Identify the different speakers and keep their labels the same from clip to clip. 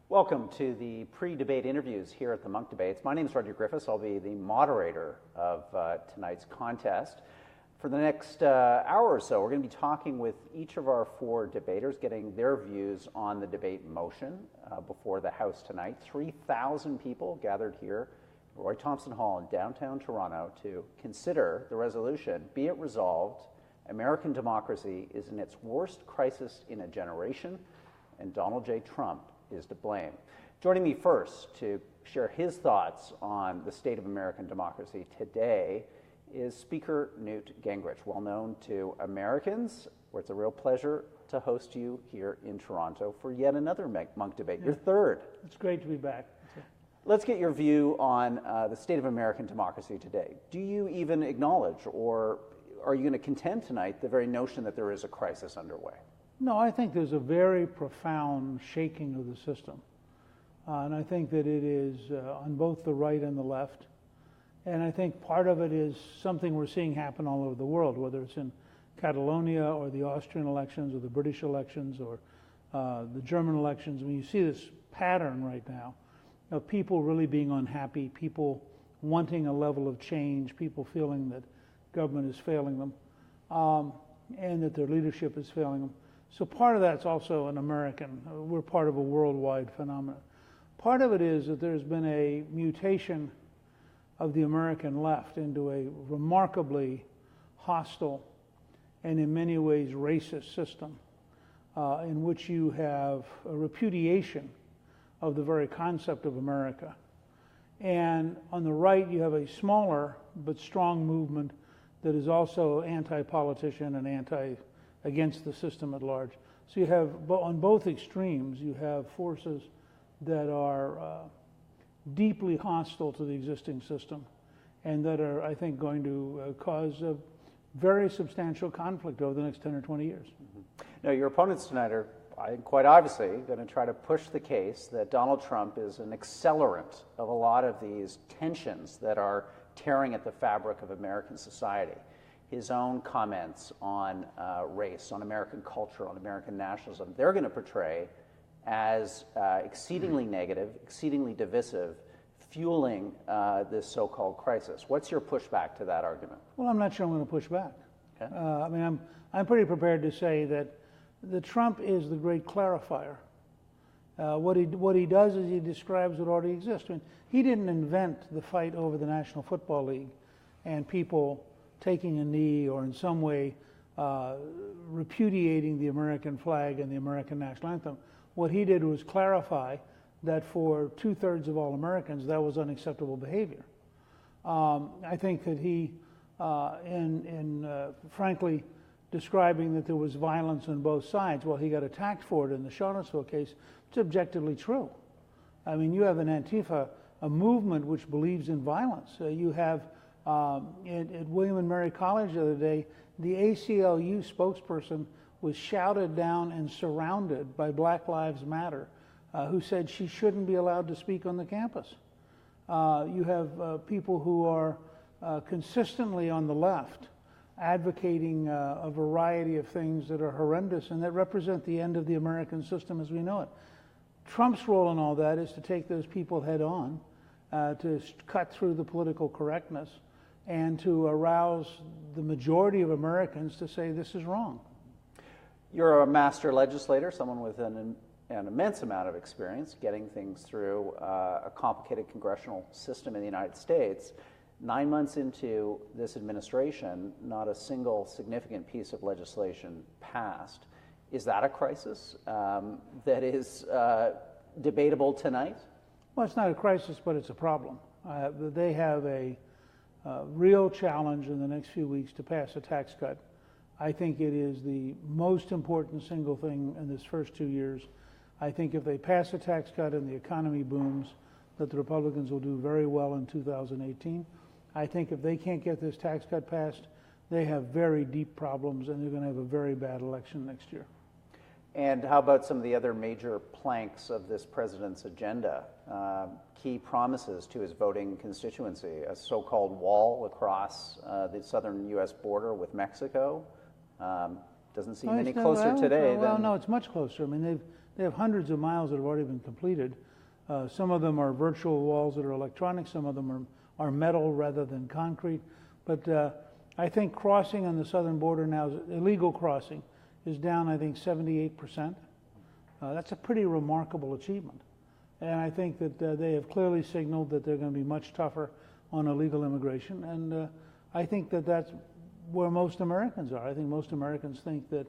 Speaker 1: Welcome to the pre-debate interviews here at the Munk Debates. My name is Rudyard Griffiths. I'll be the moderator of tonight's contest. For the next hour or so, we're going to be talking with each of our four debaters, getting their views on the debate motion before the House tonight. 3,000 people gathered here at Roy Thomson Hall in downtown Toronto to consider the resolution, "Be it resolved, American democracy is in its worst crisis in a generation, and Donald J. Trump is to blame." Joining me first to share his thoughts on the state of American democracy today is Speaker Newt Gingrich, well known to Americans, where it's a real pleasure to host you here in Toronto for yet another Munk Debate, your third.
Speaker 2: It's great to be back.
Speaker 1: Let's get your view on the state of American democracy today. Do you even acknowledge, or are you going to contend tonight, the very notion that there is a crisis underway?
Speaker 2: No, I think there's a very profound shaking of the system. And I think that it is on both the right and the left. And I think part of it is something we're seeing happen all over the world, whether it's in Catalonia or the Austrian elections or the British elections or the German elections. I mean, you see this pattern right now of people really being unhappy, people wanting a level of change, people feeling that government is failing them, and that their leadership is failing them. So part of that's also an American. We're part of a worldwide phenomenon. Part of it is that there's been a mutation of the American left into a remarkably hostile and in many ways racist system in which you have a repudiation of the very concept of America. And on the right, you have a smaller but strong movement that is also anti-politician and against the system at large. So you have, on both extremes, you have forces that are deeply hostile to the existing system and that are, I think, going to cause a very substantial conflict over the next 10 or 20 years.
Speaker 1: Mm-hmm. Now, your opponents tonight are, I think, quite obviously going to try to push the case that Donald Trump is an accelerant of a lot of these tensions that are tearing at the fabric of American society. His own comments on race, on American culture, on American nationalism, they're going to portray as exceedingly negative, exceedingly divisive, fueling this so-called crisis. What's your pushback to that argument?
Speaker 2: Well, I'm not sure I'm going to push back.
Speaker 1: Okay.
Speaker 2: I mean, I'm pretty prepared to say that Trump is the great clarifier. What he does is he describes what already exists. I mean, he didn't invent the fight over the National Football League and people taking a knee or in some way repudiating the American flag and the American national anthem. What he did was clarify that for 2/3 of all Americans, that was unacceptable behavior. I think that he, frankly, describing that there was violence on both sides, well, he got attacked for it in the Charlottesville case. It's objectively true. I mean, you have an Antifa, a movement which believes in violence. You have at William and Mary College the other day, the ACLU spokesperson was shouted down and surrounded by Black Lives Matter, who said she shouldn't be allowed to speak on the campus. You have people who are consistently on the left advocating a variety of things that are horrendous and that represent the end of the American system as we know it. Trump's role in all that is to take those people head on, to cut through the political correctness, and to arouse the majority of Americans to say this is wrong.
Speaker 1: You're a master legislator, someone with an immense amount of experience getting things through a complicated congressional system in the United States. 9 months into this administration, not a single significant piece of legislation passed. Is that a crisis that is debatable tonight?
Speaker 2: Well, it's not a crisis, but it's a problem. They have a real challenge in the next few weeks to pass a tax cut. I think it is the most important single thing in this first 2 years. I think if they pass a tax cut and the economy booms, that the Republicans will do very well in 2018. I think if they can't get this tax cut passed, they have very deep problems and they're going to have a very bad election next year.
Speaker 1: And how about some of the other major planks of this president's agenda? Key promises to his voting constituency, a so-called wall across the southern U.S. border with Mexico. Doesn't seem any closer today.
Speaker 2: Well, no, it's much closer. I mean, They have hundreds of miles that have already been completed. Some of them are virtual walls that are electronic. Some of them are metal rather than concrete. But I think crossing on the southern border now, illegal crossing, is down, I think, 78%. That's a pretty remarkable achievement. And I think that they have clearly signaled that they're going to be much tougher on illegal immigration. And I think that that's where most Americans are. I think most Americans think that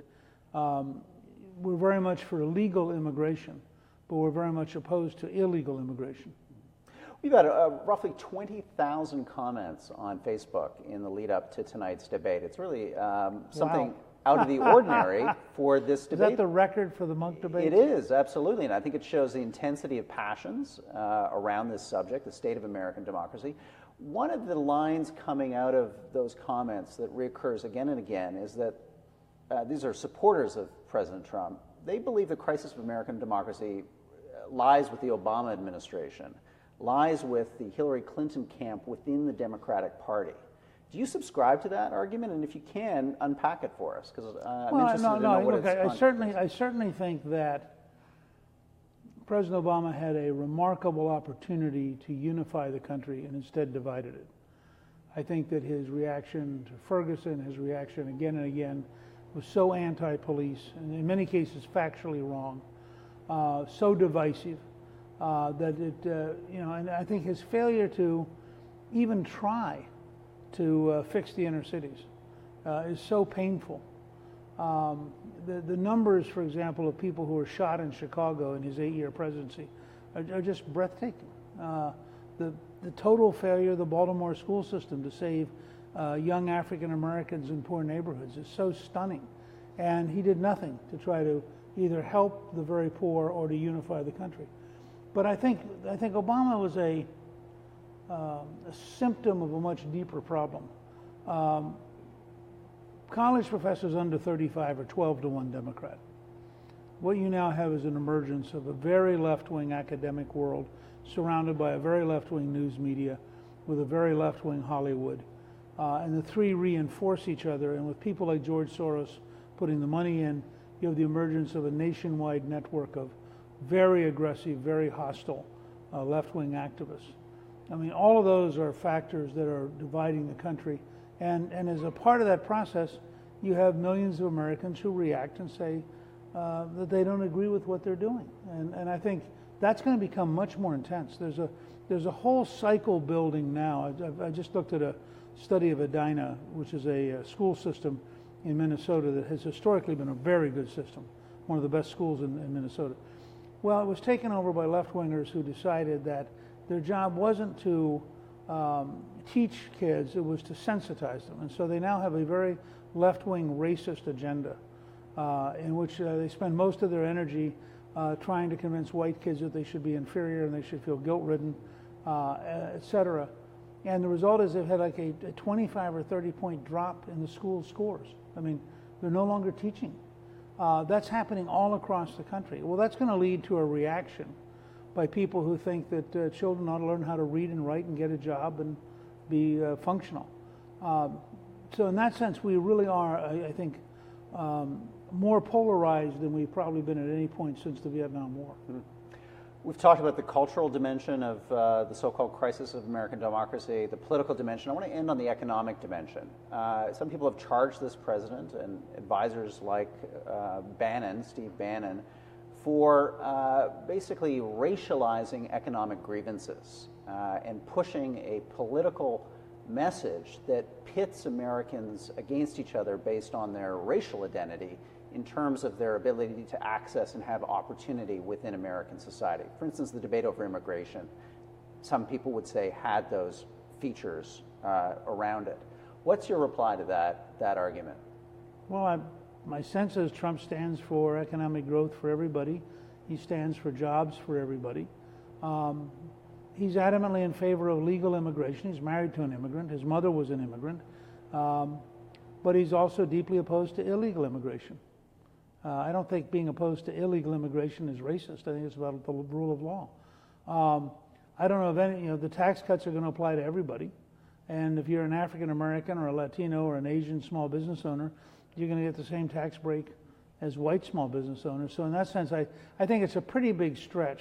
Speaker 2: we're very much for legal immigration, but we're very much opposed to illegal immigration.
Speaker 1: We've had roughly 20,000 comments on Facebook in the lead up to tonight's debate. It's really something out of the ordinary for this debate.
Speaker 2: Is that the record for the Munk Debate?
Speaker 1: It is, absolutely, and I think it shows the intensity of passions around this subject, the state of American democracy. One of the lines coming out of those comments that reoccurs again and again is that these are supporters of President Trump. They believe the crisis of American democracy lies with the Obama administration, lies with the Hillary Clinton camp within the Democratic Party. Do you subscribe to that argument? And if you can, unpack it for us, because I'm interested to know what
Speaker 2: look, I certainly think that President Obama had a remarkable opportunity to unify the country and instead divided it. I think that his reaction to Ferguson, his reaction again and again, was so anti-police, and in many cases factually wrong, so divisive, that it, and I think his failure to even try to fix the inner cities is so painful. The numbers, for example, of people who were shot in Chicago in his 8-year presidency are just breathtaking. The total failure of the Baltimore school system to save young African Americans in poor neighborhoods is so stunning. And he did nothing to try to either help the very poor or to unify the country. But I think Obama was a symptom of a much deeper problem. College professors under 35 are 12-1 Democrat. What you now have is an emergence of a very left-wing academic world surrounded by a very left-wing news media with a very left-wing Hollywood. And the three reinforce each other, and with people like George Soros putting the money in, you have the emergence of a nationwide network of very aggressive, very hostile left-wing activists. I mean, all of those are factors that are dividing the country. And as a part of that process, you have millions of Americans who react and say that they don't agree with what they're doing. And I think that's going to become much more intense. There's a whole cycle building now. I just looked at a study of Edina, which is a school system in Minnesota that has historically been a very good system, one of the best schools in Minnesota. Well, it was taken over by left-wingers who decided that their job wasn't to teach kids, it was to sensitize them. And so they now have a very left-wing racist agenda in which they spend most of their energy trying to convince white kids that they should be inferior and they should feel guilt-ridden, et cetera. And the result is they've had like a 25 or 30 point drop in the school scores. I mean, they're no longer teaching. That's happening all across the country. Well, that's going to lead to a reaction by people who think that children ought to learn how to read and write and get a job and be functional. So in that sense, we really are, I think, more polarized than we've probably been at any point since the Vietnam War. Mm-hmm.
Speaker 1: We've talked about the cultural dimension of the so-called crisis of American democracy, the political dimension. I want to end on the economic dimension. Some people have charged this president and advisors like Steve Bannon, for basically racializing economic grievances and pushing a political message that pits Americans against each other based on their racial identity in terms of their ability to access and have opportunity within American society. For instance, the debate over immigration, some people would say, had those features around it. What's your reply to that argument?
Speaker 2: Well, my sense is Trump stands for economic growth for everybody. He stands for jobs for everybody. He's adamantly in favor of legal immigration. He's married to an immigrant. His mother was an immigrant. But he's also deeply opposed to illegal immigration. I don't think being opposed to illegal immigration is racist. I think it's about the rule of law. I don't know if any, the tax cuts are going to apply to everybody. And if you're an African American or a Latino or an Asian small business owner, you're going to get the same tax break as white small business owners. So in that sense, I think it's a pretty big stretch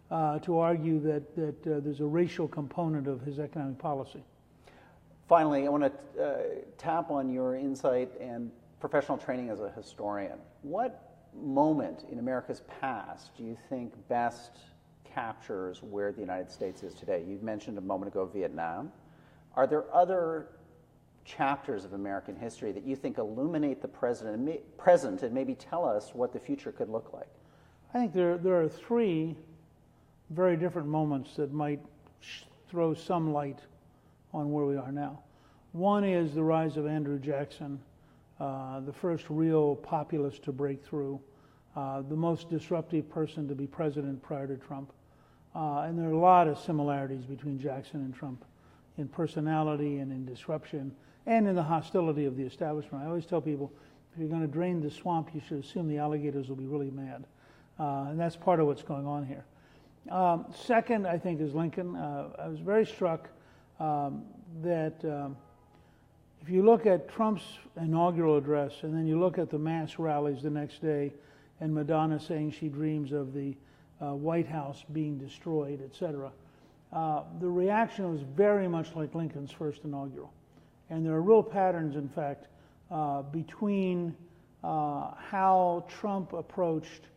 Speaker 2: to argue that there's a racial component of his economic policy.
Speaker 1: Finally, I want to tap on your insight and professional training as a historian. What moment in America's past do you think best captures where the United States is today? You mentioned a moment ago Vietnam. Are there other chapters of American history that you think illuminate the present and maybe tell us what the future could look like?
Speaker 2: I think there are three very different moments that might throw some light on where we are now. One is the rise of Andrew Jackson, the first real populist to break through, the most disruptive person to be president prior to Trump. And there are a lot of similarities between Jackson and Trump in personality and in disruption and in the hostility of the establishment. I always tell people, if you're going to drain the swamp, you should assume the alligators will be really mad. And that's part of what's going on here. Second, I think, is Lincoln. I was very struck that if you look at Trump's inaugural address and then you look at the mass rallies the next day and Madonna saying she dreams of the White House being destroyed, etc., the reaction was very much like Lincoln's first inaugural. And there are real patterns, in fact, between how Trump approached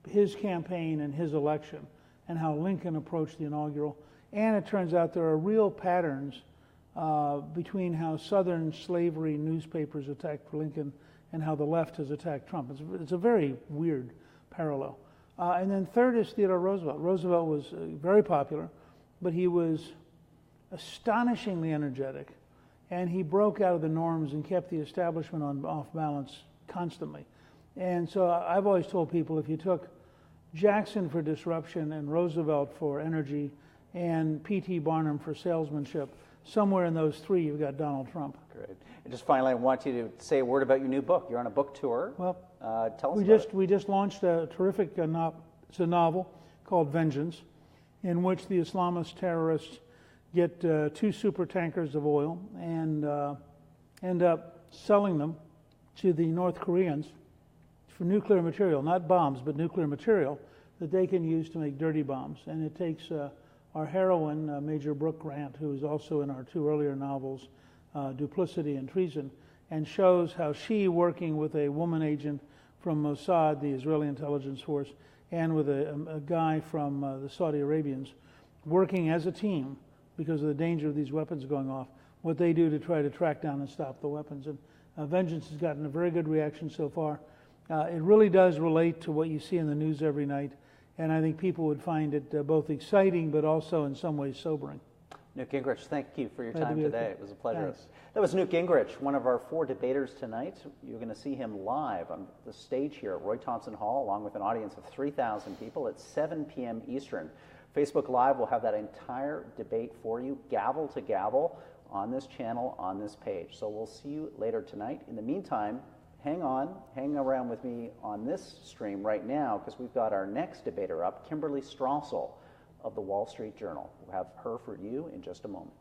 Speaker 2: his campaign and his election and how Lincoln approached the inaugural. And it turns out there are real patterns between how Southern slavery newspapers attacked Lincoln and how the left has attacked Trump. It's a very weird parallel. And then third is Theodore Roosevelt. Roosevelt was very popular, but he was astonishingly energetic, and he broke out of the norms and kept the establishment off balance constantly. And so I've always told people, if you took Jackson for disruption and Roosevelt for energy and P.T. Barnum for salesmanship, somewhere in those three you've got Donald Trump.
Speaker 1: Great. And just finally, I want you to say a word about your new book. You're on a book tour.
Speaker 2: Well,
Speaker 1: tell us about it.
Speaker 2: We just launched a terrific it's a novel called Vengeance, in which the Islamist terrorists get two super tankers of oil and end up selling them to the North Koreans for nuclear material, not bombs, but nuclear material that they can use to make dirty bombs. And it takes our heroine, Major Brooke Grant, who is also in our two earlier novels, Duplicity and Treason, and shows how she, working with a woman agent from Mossad, the Israeli intelligence force, and with a guy from the Saudi Arabians, working as a team because of the danger of these weapons going off, what they do to try to track down and stop the weapons. And Vengeance has gotten a very good reaction so far. It really does relate to what you see in the news every night, and I think people would find it both exciting but also in some ways sobering.
Speaker 1: Newt Gingrich, thank you for your
Speaker 2: Glad to
Speaker 1: time
Speaker 2: be with
Speaker 1: today.
Speaker 2: you.
Speaker 1: It was a pleasure.
Speaker 2: Thanks.
Speaker 1: That was Newt Gingrich, one of our four debaters tonight. You're going to see him live on the stage here at Roy Thompson Hall, along with an audience of 3,000 people at 7 p.m. Eastern. Facebook Live will have that entire debate for you, gavel to gavel, on this channel, on this page. So we'll see you later tonight. In the meantime, hang around with me on this stream right now, because we've got our next debater up, Kimberley Strassel of the Wall Street Journal. We'll have her for you in just a moment.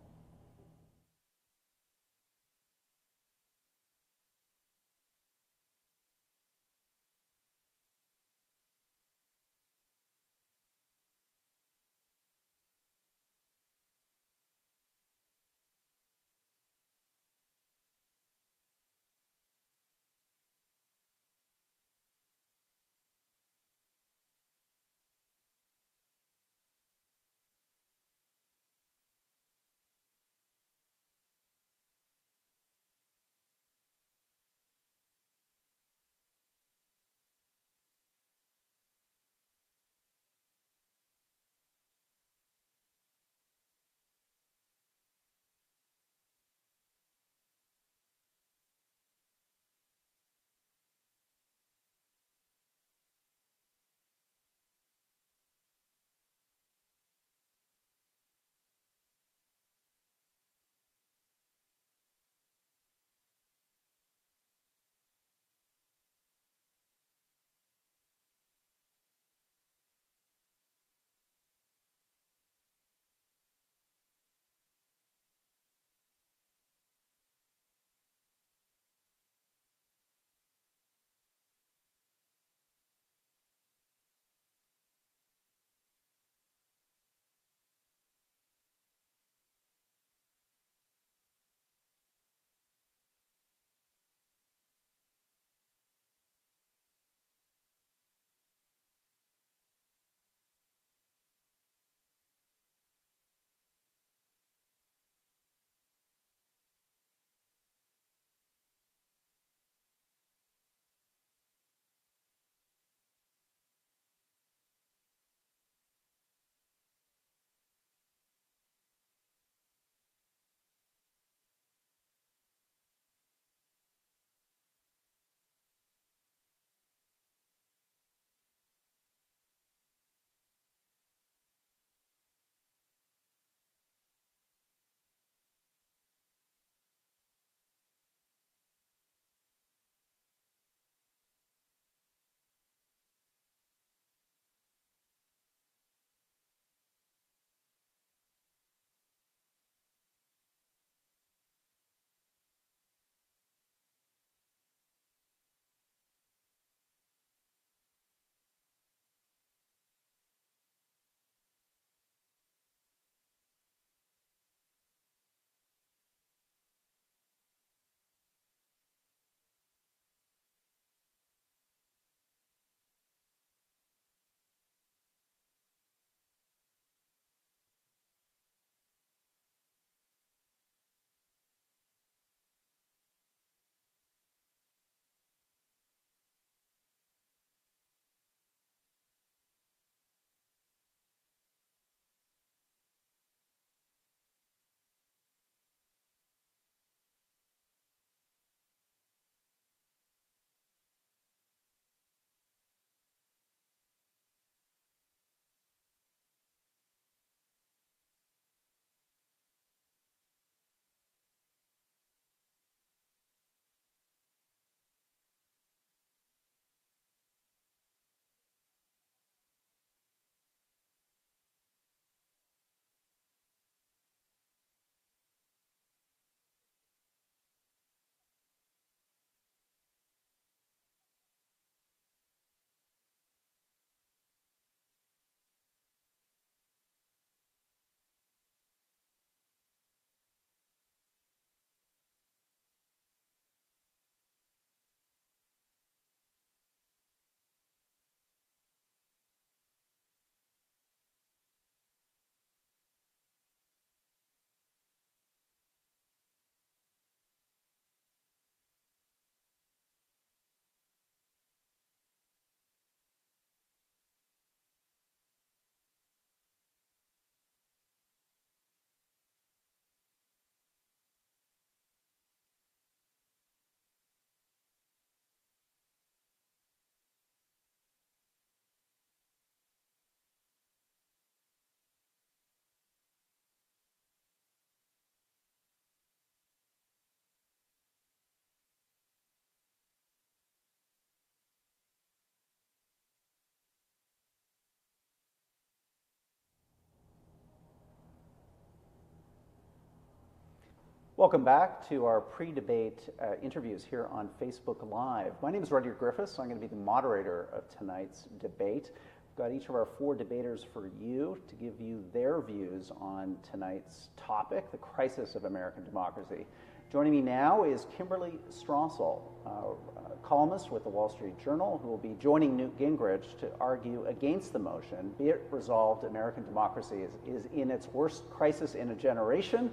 Speaker 1: Welcome back to our pre-debate interviews here on Facebook Live. My name is Rudyard Griffiths. I'm going to be the moderator of tonight's debate. We've got each of our four debaters for you to give you their views on tonight's topic, the crisis of American democracy. Joining me now is Kimberley Strassel, a columnist with the Wall Street Journal, who will be joining Newt Gingrich to argue against the motion, be it resolved, American democracy is in its worst crisis in a generation,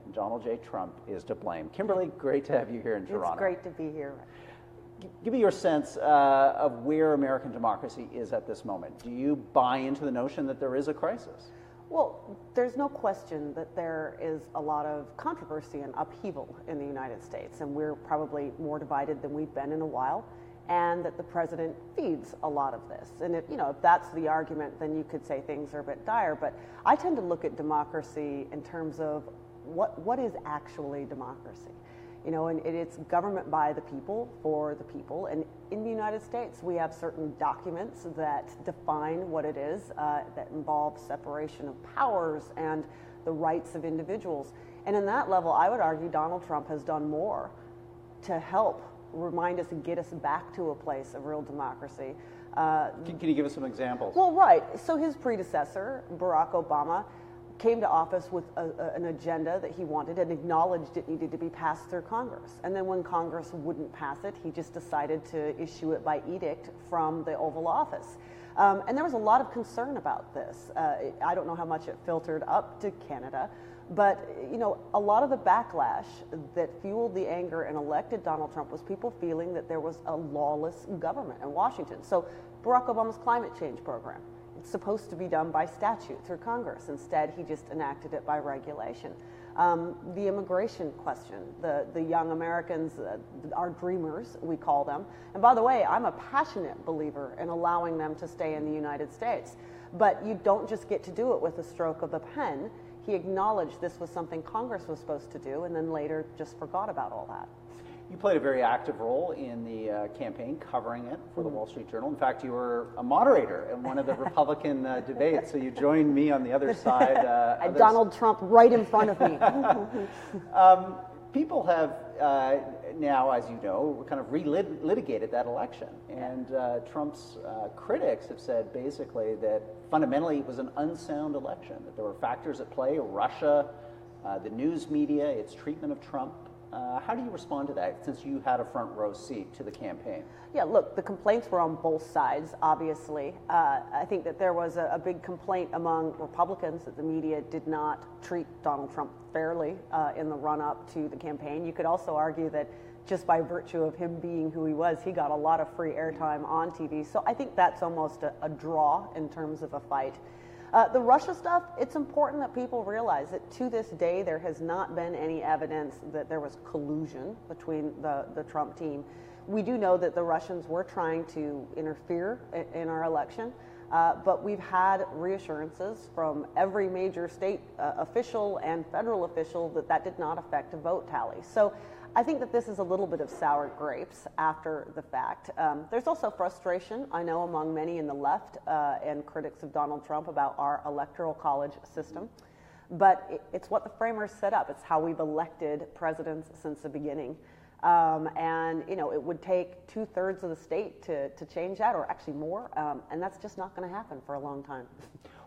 Speaker 1: and Donald J. Trump is to blame. Kimberley, great to have you here in Toronto.
Speaker 3: It's great to be here.
Speaker 1: Give me your sense of where American democracy is at this moment. Do you buy into the notion that there is a crisis?
Speaker 3: Well, there's no question that there is a lot of controversy and upheaval in the United States, and we're probably more divided than we've been in a while, and that the president feeds a lot of this. And if that's the argument, then you could say things are a bit dire, but I tend to look at democracy in terms of what is actually democracy. And it's government by the people, for the people. And in the United States, we have certain documents that define what it is, that involve separation of powers and the rights of individuals. And in that level, I would argue Donald Trump has done more to help remind us and get us back to a place of real democracy.
Speaker 1: Can you give us some examples?
Speaker 3: Well, right. So his predecessor, Barack Obama, came to office with an agenda that he wanted and acknowledged it needed to be passed through Congress. And then when Congress wouldn't pass it, he just decided to issue it by edict from the Oval Office. And there was a lot of concern about this. I don't know how much it filtered up to Canada, but a lot of the backlash that fueled the anger and elected Donald Trump was people feeling that there was a lawless government in Washington. So Barack Obama's climate change program, it's supposed to be done by statute through Congress. Instead, he just enacted it by regulation. The immigration question, the young Americans, our dreamers, we call them. And by the way, I'm a passionate believer in allowing them to stay in the United States. But you don't just get to do it with a stroke of the pen. He acknowledged this was something Congress was supposed to do, and then later just forgot about all that.
Speaker 1: You played a very active role in the campaign, covering it for the Wall Street Journal. In fact, you were a moderator in one of the Republican debates, so you joined me on the other side.
Speaker 3: Donald Trump right in front of me.
Speaker 1: People have now, as you know, kind of relitigated that election. And Trump's critics have said basically that fundamentally it was an unsound election, that there were factors at play, Russia, the news media, its treatment of Trump. How do you respond to that, since you had a front row seat to the campaign?
Speaker 3: Yeah, look, the complaints were on both sides, obviously. I think that there was a big complaint among Republicans that the media did not treat Donald Trump fairly in the run-up to the campaign. You could also argue that just by virtue of him being who he was, he got a lot of free airtime on TV. So I think that's almost a draw in terms of a fight. The Russia stuff, it's important that people realize that to this day there has not been any evidence that there was collusion between the Trump team. We do know that the Russians were trying to interfere in our election, but we've had reassurances from every major state official and federal official that did not affect a vote tally. So I think that this is a little bit of sour grapes after the fact. There's also frustration, I know, among many in the left and critics of Donald Trump about our electoral college system. But it's what the framers set up. It's how we've elected presidents since the beginning. And it would take 2/3 of the state to change that, or actually more. And that's just not going to happen for a long time.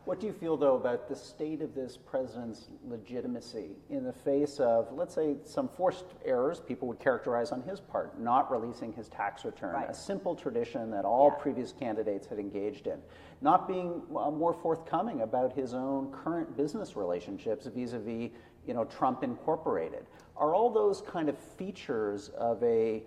Speaker 1: What do you feel, though, about the state of this president's legitimacy in the face of, let's say, some forced errors people would characterize on his part, not releasing his tax return,
Speaker 3: right,
Speaker 1: a simple tradition that all previous candidates had engaged in, not being more forthcoming about his own current business relationships vis-a-vis, Trump Incorporated? Are all those kind of features of a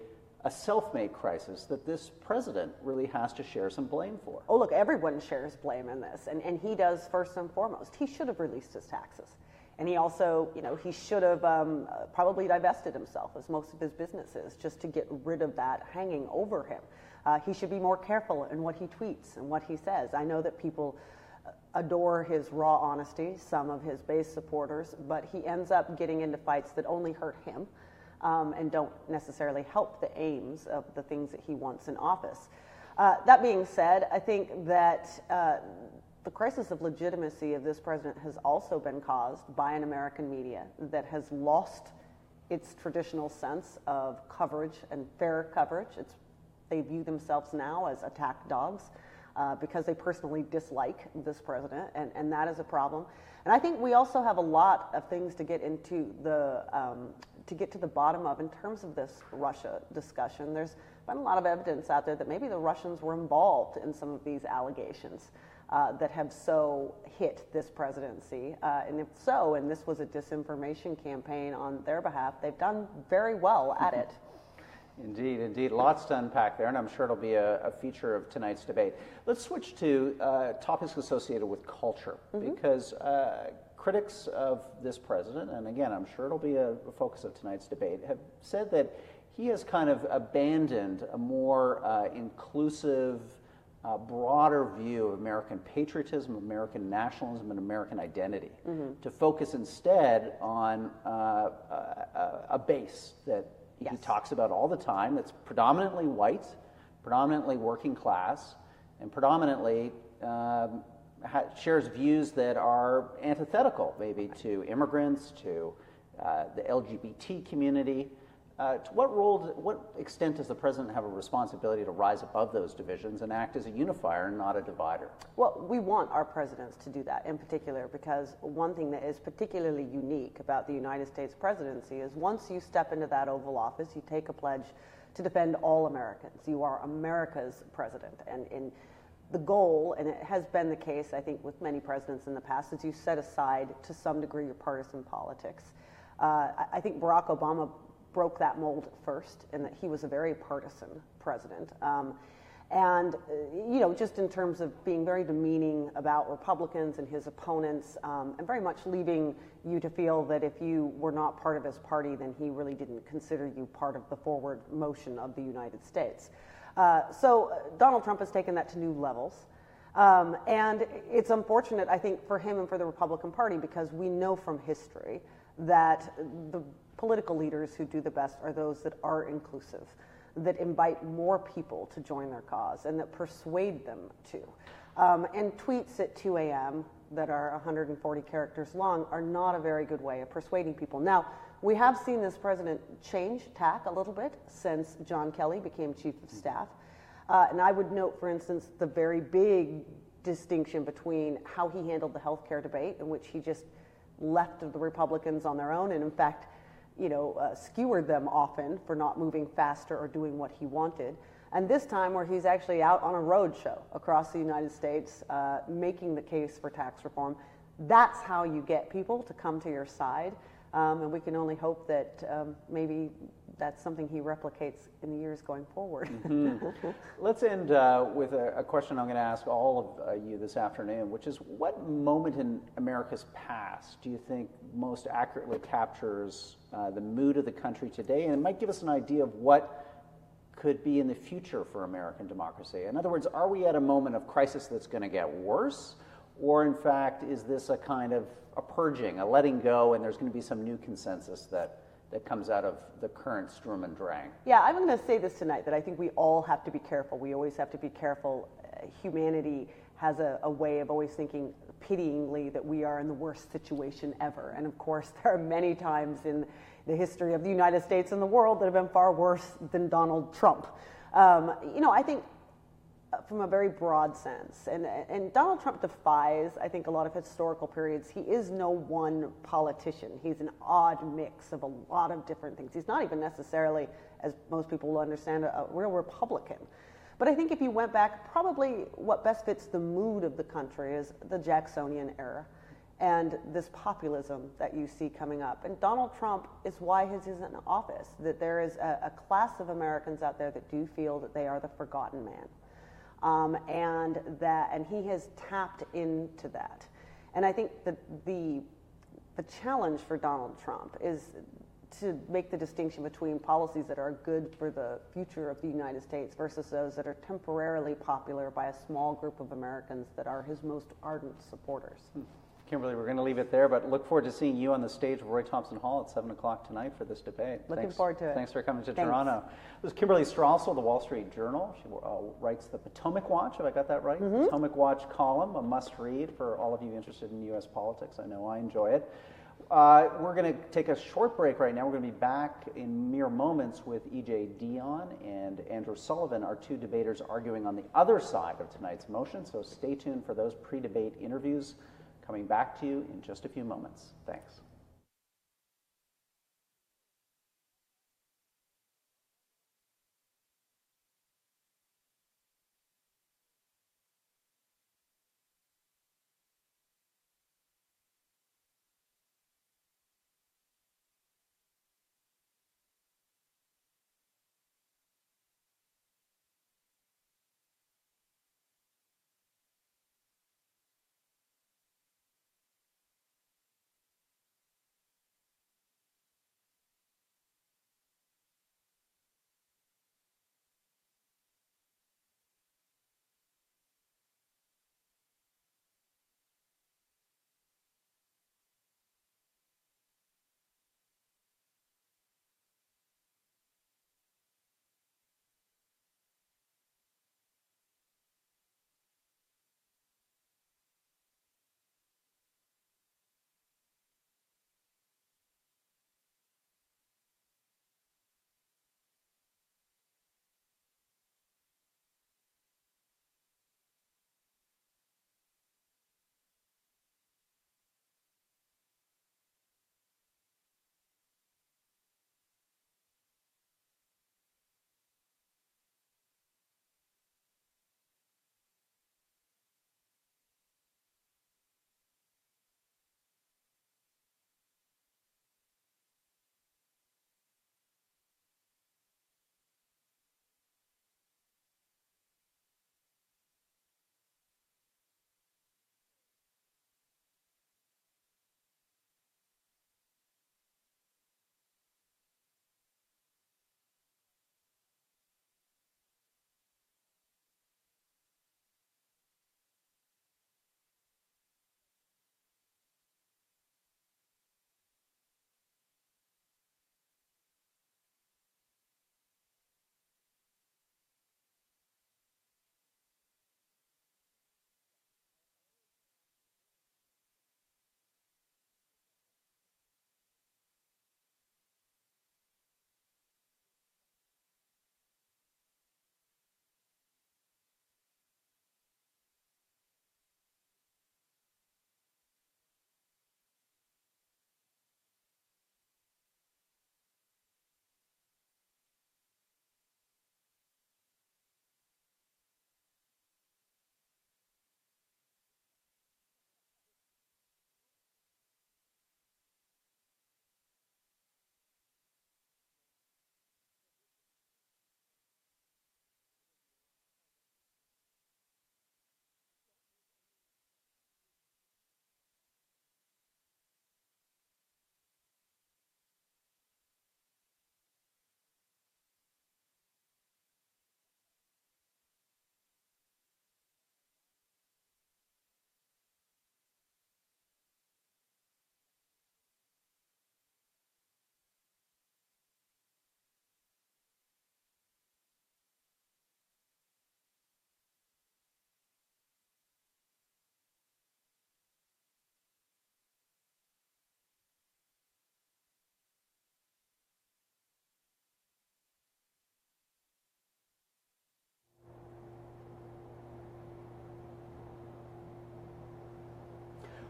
Speaker 1: self-made crisis that this president really has to share some blame for?
Speaker 3: Oh, look, everyone shares blame in this, and he does first and foremost. He should have released his taxes. And he also, he should have probably divested himself, as most of his business is, just to get rid of that hanging over him. He should be more careful in what he tweets and what he says. I know that people adore his raw honesty, some of his base supporters, but he ends up getting into fights that only hurt him. And don't necessarily help the aims of the things that he wants in office. That being said, I think that the crisis of legitimacy of this president has also been caused by an American media that has lost its traditional sense of coverage and fair coverage. They view themselves now as attack dogs because they personally dislike this president, and that is a problem. And I think we also have a lot of things to get into to get to the bottom of in terms of this Russia discussion. There's been a lot of evidence out there that maybe the Russians were involved in some of these allegations that have so hit this presidency. And if so, and this was a disinformation campaign on their behalf, they've done very well at it.
Speaker 1: Indeed, indeed. Lots to unpack there, and I'm sure it'll be a feature of tonight's debate. Let's switch to topics associated with culture, because critics of this president, and again, I'm sure it'll be a focus of tonight's debate, have said that he has kind of abandoned a more inclusive, broader view of American patriotism, American nationalism, and American identity, to focus instead on a base that he talks about all the time that's predominantly white, predominantly working class, and predominantly shares views that are antithetical maybe to immigrants, to the LGBT community. To what extent does the president have a responsibility to rise above those divisions and act as a unifier and not a divider?
Speaker 3: Well, we want our presidents to do that in particular, because one thing that is particularly unique about the United States presidency is once you step into that Oval Office, you take a pledge to defend all Americans. You are America's president. And the goal, and it has been the case, I think, with many presidents in the past, is you set aside to some degree your partisan politics. I think Barack Obama broke that mold first, in that he was a very partisan president. And, you know, just in terms of being very demeaning about Republicans and his opponents, and very much leaving you to feel that if you were not part of his party, then he really didn't consider you part of the forward motion of the United States. So Donald Trump has taken that to new levels. And it's unfortunate, I think, for him and for the Republican Party, because we know from history that the political leaders who do the best are those that are inclusive, that invite more people to join their cause, and that persuade them to. And tweets at 2 a.m. that are 140 characters long are not a very good way of persuading people. Now, we have seen this president change tack a little bit since John Kelly became chief of staff. And I would note, for instance, the very big distinction between how he handled the health care debate, in which he just left the Republicans on their own, and in fact, skewered them often for not moving faster or doing what he wanted. And this time where he's actually out on a road show across the United States, making the case for tax reform. That's how you get people to come to your side. And we can only hope that maybe that's something he replicates in the years going forward.
Speaker 1: Let's end with a question I'm going to ask all of you this afternoon, which is, what moment in America's past do you think most accurately captures the mood of the country today, and it might give us an idea of what could be in the future for American democracy? In other words, are we at a moment of crisis that's going to get worse, or in fact is this a kind of a purging, a letting go, and there's going to be some new consensus that comes out of the current Sturm und Drang?
Speaker 3: Yeah, I'm going to say this tonight, that I think we all have to be careful. We always have to be careful. Humanity has a way of always thinking pityingly that we are in the worst situation ever. And of course, there are many times in the history of the United States and the world that have been far worse than Donald Trump. I think from a very broad sense. And Donald Trump defies, I think, a lot of historical periods. He is no one politician. He's an odd mix of a lot of different things. He's not even necessarily, as most people will understand, a real Republican. But I think if you went back, probably what best fits the mood of the country is the Jacksonian era and this populism that you see coming up. And Donald Trump is why he's in office, that there is a class of Americans out there that do feel that they are the forgotten man. And he has tapped into that. And I think that the challenge for Donald Trump is to make the distinction between policies that are good for the future of the United States versus those that are temporarily popular by a small group of Americans that are his most ardent supporters.
Speaker 1: Kimberley, we're going to leave it there, but look forward to seeing you on the stage of Roy Thompson Hall at 7 o'clock tonight for this debate.
Speaker 3: Looking forward to it.
Speaker 1: Thanks for coming to Toronto. This is Kimberley Strassel of the Wall Street Journal. She writes the Potomac Watch, have I got that right? Potomac Watch column, a must-read for all of you interested in U.S. politics. I know I enjoy it. We're going to take a short break right now. We're going to be back in mere moments with E.J. Dionne and Andrew Sullivan, our two debaters arguing on the other side of tonight's motion. So stay tuned for those pre-debate interviews coming back to you in just a few moments. Thanks.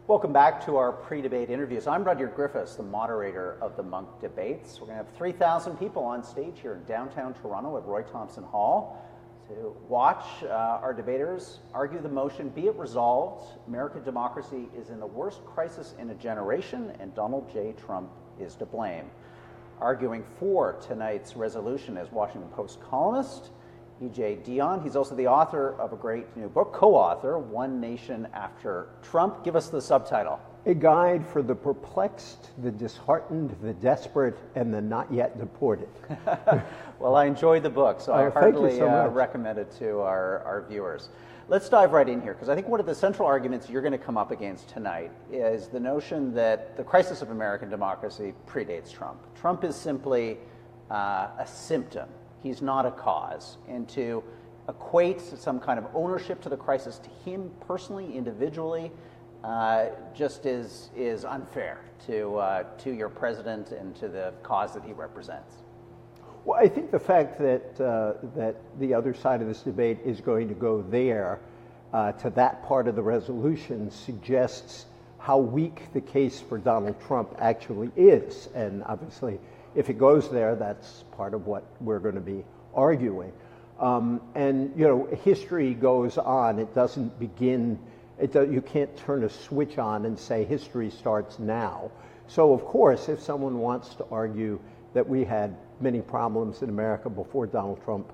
Speaker 1: Welcome back to our pre-debate interviews. I'm Rudyard Griffiths, the moderator of the Munk Debates. We're going to have 3,000 people on stage here in downtown Toronto at Roy Thompson Hall to watch our debaters argue the motion, be it resolved, American democracy is in the worst crisis in a generation and Donald J. Trump is to blame. Arguing for tonight's resolution is Washington Post columnist E.J. Dionne. He's also the author of a great new book, co-author, One Nation After Trump. Give us the subtitle.
Speaker 4: A guide for the perplexed, the disheartened, the desperate, and the not yet deported.
Speaker 1: Well, I enjoyed the book, so I heartily recommend it to our viewers. Let's dive right in here, because I think one of the central arguments you're going to come up against tonight is the notion that the crisis of American democracy predates Trump. Trump is simply a symptom. He's not a cause. And to equate some kind of ownership to the crisis to him personally, individually, just is unfair to your president and to the cause that he represents?
Speaker 4: Well, I think the fact that that the other side of this debate is going to go there to that part of the resolution suggests how weak the case for Donald Trump actually is. And obviously, if it goes there, that's part of what we're going to be arguing. And you know, history goes on. It doesn't begin. You can't turn a switch on and say history starts now. So of course, if someone wants to argue that we had many problems in America before Donald Trump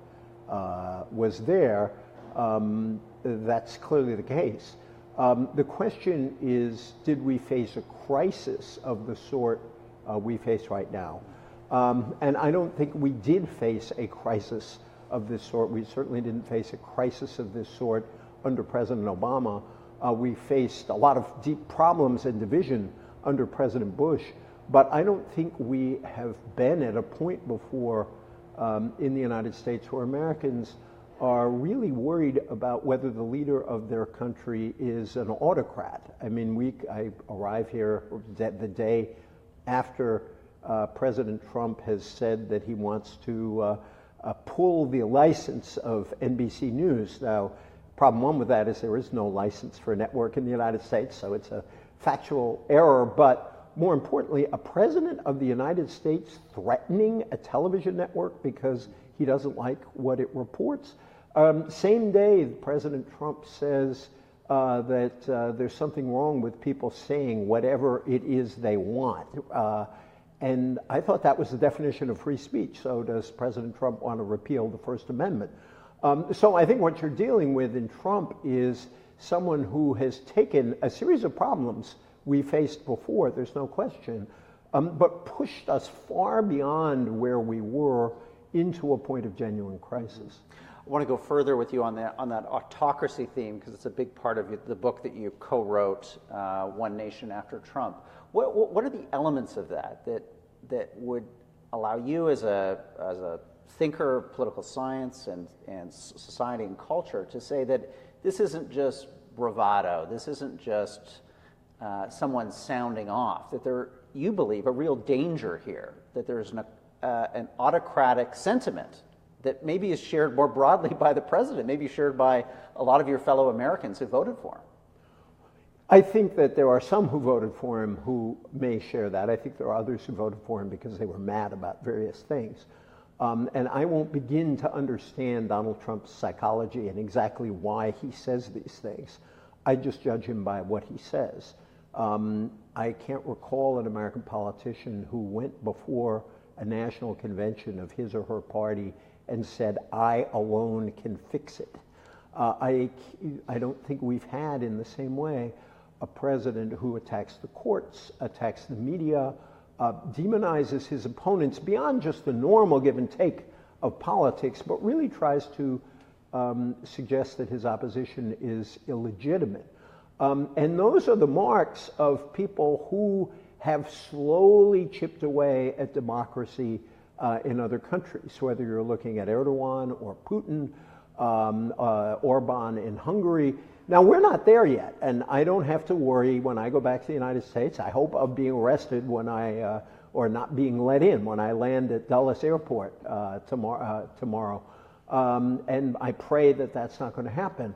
Speaker 4: was there, that's clearly the case. The question is, did we face a crisis of the sort we face right now? And I don't think we did face a crisis of this sort. We certainly didn't face a crisis of this sort under President Obama. We faced a lot of deep problems and division under President Bush, but I don't think we have been at a point before in the United States where Americans are really worried about whether the leader of their country is an autocrat. I mean, I arrive here the day after President Trump has said that he wants to pull the license of NBC News. Now, problem one with that is there is no license for a network in the United States, so it's a factual error. But more importantly, a president of the United States threatening a television network because he doesn't like what it reports. Same day, President Trump says that there's something wrong with people saying whatever it is they want. And I thought that was the definition of free speech. So does President Trump want to repeal the First Amendment? So I think what you're dealing with in Trump is someone who has taken a series of problems we faced before, there's no question, but pushed us far beyond where we were into a point of genuine crisis.
Speaker 1: I want to go further with you on that autocracy theme, because it's a big part of the book that you co-wrote, One Nation After Trump. What are the elements of that would allow you as a thinker of political science and society and culture to say that this isn't just bravado, this isn't just someone sounding off, that you believe a real danger here, that there's an autocratic sentiment that maybe is shared more broadly by the president, maybe shared by a lot of your fellow Americans who voted for him?
Speaker 4: I think that there are some who voted for him who may share that. I think there are others who voted for him because they were mad about various things. And I won't begin to understand Donald Trump's psychology and exactly why he says these things. I just judge him by what he says. I can't recall an American politician who went before a national convention of his or her party and said, I alone can fix it. I don't think we've had in the same way a president who attacks the courts, attacks the media, demonizes his opponents beyond just the normal give and take of politics, but really tries to suggest that his opposition is illegitimate. And those are the marks of people who have slowly chipped away at democracy in other countries, whether you're looking at Erdogan or Putin, Orban in Hungary. Now, we're not there yet, and I don't have to worry when I go back to the United States, I hope, of being arrested when or not being let in when I land at Dulles Airport tomorrow. And I pray that that's not going to happen.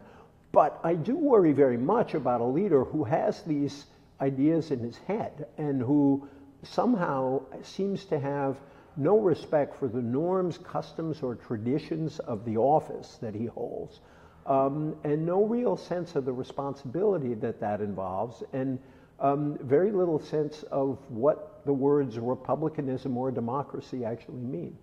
Speaker 4: But I do worry very much about a leader who has these ideas in his head and who somehow seems to have no respect for the norms, customs, or traditions of the office that he holds, and no real sense of the responsibility that involves, and very little sense of what the words republicanism or democracy actually mean.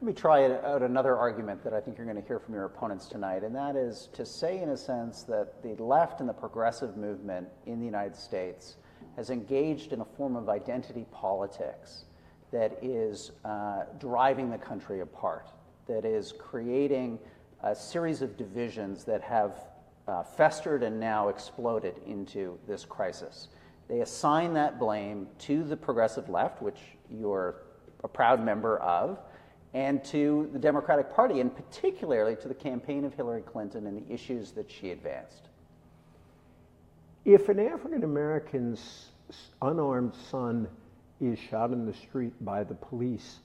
Speaker 1: Let me try out another argument that I think you're going to hear from your opponents tonight, and that is to say, in a sense, that the left and the progressive movement in the United States has engaged in a form of identity politics that is driving the country apart, that is creating a series of divisions that have festered and now exploded into this crisis. They assign that blame to the progressive left, which you're a proud member of, and to the Democratic Party, and particularly to the campaign of Hillary Clinton and the issues that she advanced.
Speaker 4: If an African American's unarmed son is shot in the street by the police,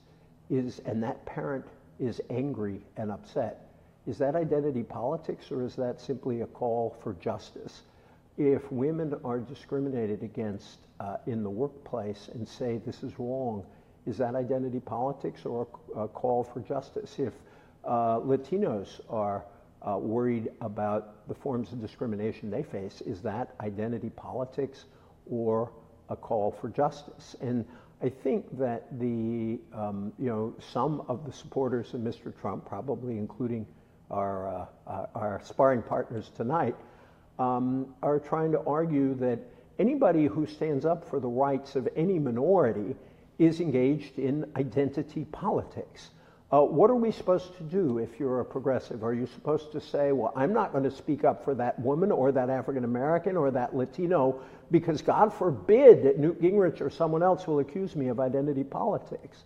Speaker 4: and that parent is angry and upset, is that identity politics, or is that simply a call for justice? If women are discriminated against in the workplace and say this is wrong, is that identity politics or a call for justice? If Latinos are worried about the forms of discrimination they face, is that identity politics or a call for justice? And I think that some of the supporters of Mr. Trump, probably including our sparring partners tonight, are trying to argue that anybody who stands up for the rights of any minority is engaged in identity politics. What are we supposed to do if you're a progressive? Are you supposed to say, well, I'm not going to speak up for that woman or that African American or that Latino because God forbid that Newt Gingrich or someone else will accuse me of identity politics?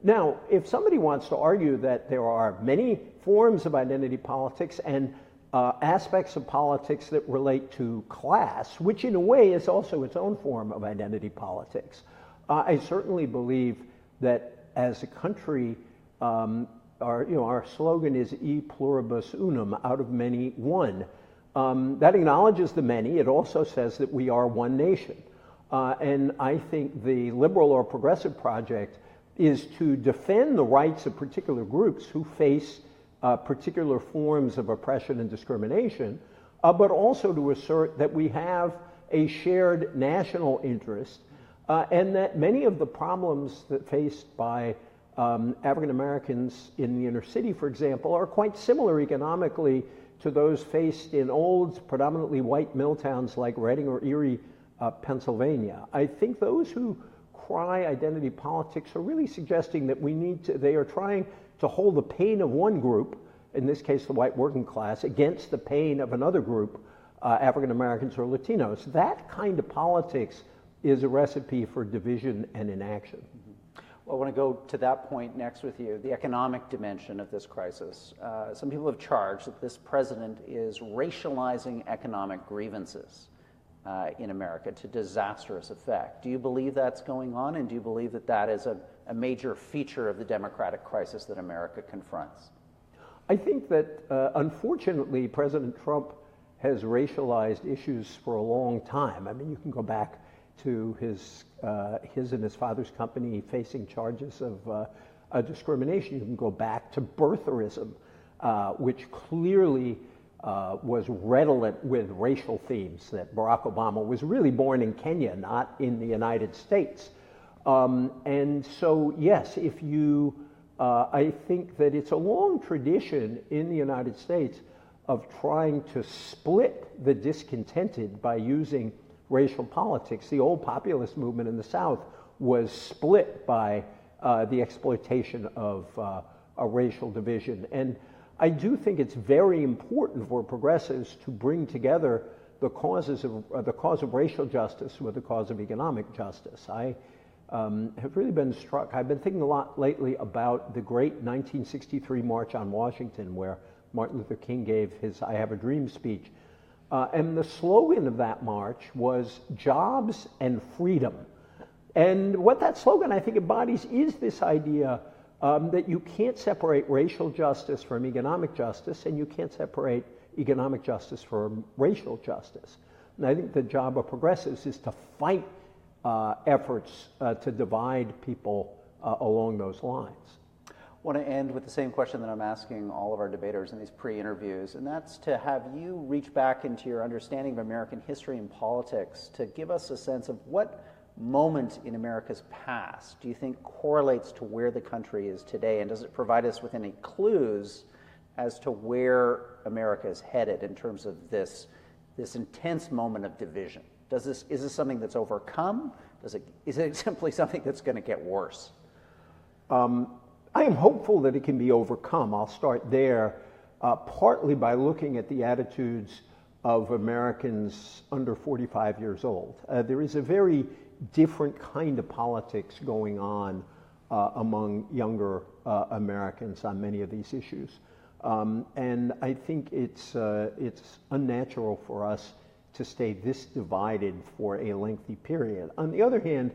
Speaker 4: Now, if somebody wants to argue that there are many forms of identity politics and aspects of politics that relate to class, which in a way is also its own form of identity politics, I certainly believe that as a country, our slogan is e pluribus unum, out of many one. That acknowledges the many. It also says that we are one nation. And I think the liberal or progressive project is to defend the rights of particular groups who face particular forms of oppression and discrimination, but also to assert that we have a shared national interest and that many of the problems that faced by African Americans in the inner city, for example, are quite similar economically to those faced in old, predominantly white mill towns like Reading or Erie, Pennsylvania. I think those who cry identity politics are really suggesting that they are trying to hold the pain of one group, in this case the white working class, against the pain of another group, African Americans or Latinos. That kind of politics is a recipe for division and inaction.
Speaker 1: Well, I want to go to that point next with you, the economic dimension of this crisis. Some people have charged that this president is racializing economic grievances in America to disastrous effect. Do you believe that's going on, and do you believe that that is a major feature of the democratic crisis that America confronts?
Speaker 4: I think that, unfortunately, President Trump has racialized issues for a long time. I mean, you can go back to his and his father's company facing charges of discrimination. You can go back to birtherism, which clearly was redolent with racial themes, that Barack Obama was really born in Kenya, not in the United States. And so, yes, I think that it's a long tradition in the United States of trying to split the discontented by using racial politics. The old populist movement in the South was split by the exploitation of a racial division. And I do think it's very important for progressives to bring together the cause of racial justice with the cause of economic justice. I have really been struck. I've been thinking a lot lately about the great 1963 March on Washington, where Martin Luther King gave his I Have a Dream speech. And the slogan of that march was jobs and freedom. And what that slogan, I think, embodies is this idea that you can't separate racial justice from economic justice, and you can't separate economic justice from racial justice. And I think the job of progressives is to fight efforts to divide people along those lines.
Speaker 1: I want to end with the same question that I'm asking all of our debaters in these pre-interviews, and that's to have you reach back into your understanding of American history and politics to give us a sense of what moment in America's past do you think correlates to where the country is today, and does it provide us with any clues as to where America is headed in terms of this intense moment of division? Is this something that's overcome? Is it simply something that's going to get worse?
Speaker 4: I am hopeful that it can be overcome. I'll start there, partly by looking at the attitudes of Americans under 45 years old. There is a very different kind of politics going on among younger Americans on many of these issues. And I think it's unnatural for us to stay this divided for a lengthy period. On the other hand,